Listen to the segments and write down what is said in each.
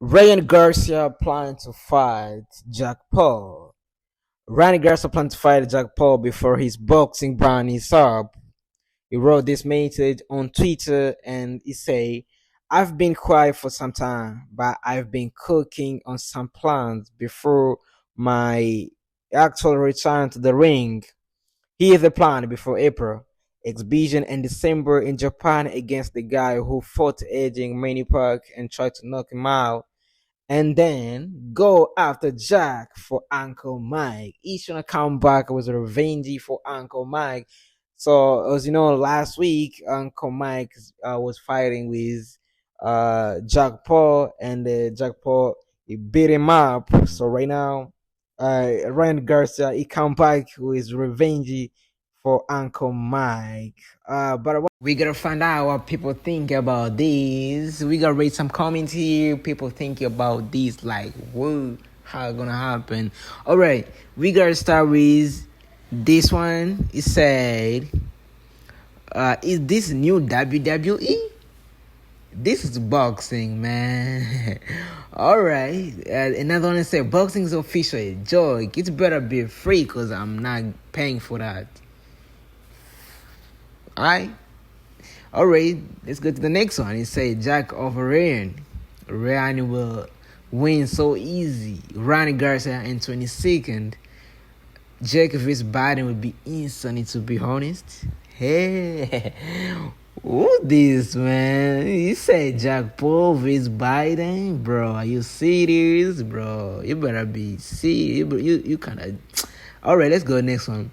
Ryan Garcia planning to fight Jack Paul. Ryan Garcia planning to fight Jack Paul before his boxing ban is up. He wrote this message on Twitter and he say, "I've been quiet for some time, but I've been cooking on some plans before my actual return to the ring. Here's the plan before April. Exhibition in December in Japan against the guy who fought aging Manny Park and tried to knock him out, and then go after Jack for Uncle Mike. He's gonna come back with revenge for Uncle Mike. So as you know, last week Uncle Mike was fighting with Jack Paul, and Jack Paul he beat him up. So right now, Ryan Garcia he come back with revenge for Uncle Mike. But we gotta find out what people think about this. We gotta read some comments here. People think about this like, whoa, how it gonna happen? All right, we gotta start with this one. It said, "Is this new WWE? This is boxing, man." All right, another one said, "Boxing is official. A joke. It better be free, cause I'm not paying for that." Alright. Alright, let's go to the next one. It says Jack over Ryan. Ryan will win so easy. Ronnie Garcia in 22nd. Jack vs Biden would be insane, to be honest. Hey, who this, man? You say Jack Paul vs Biden? Bro, are you serious, bro? You better be serious. You kind of... Alright, let's go next one.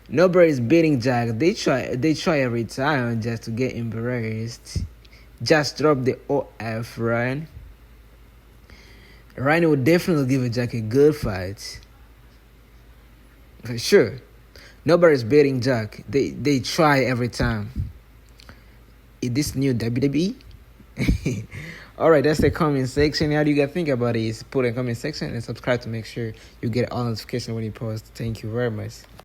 Nobody's beating Jack. They try every time just to get embarrassed. Just drop the OF, Ryan. Ryan would definitely give Jack a good fight. For sure. Nobody's beating Jack. They try every time. Is this new WWE? Alright, that's the comment section. How do you guys think about it? Put in the comment section and subscribe to make sure you get all notifications when you post. Thank you very much.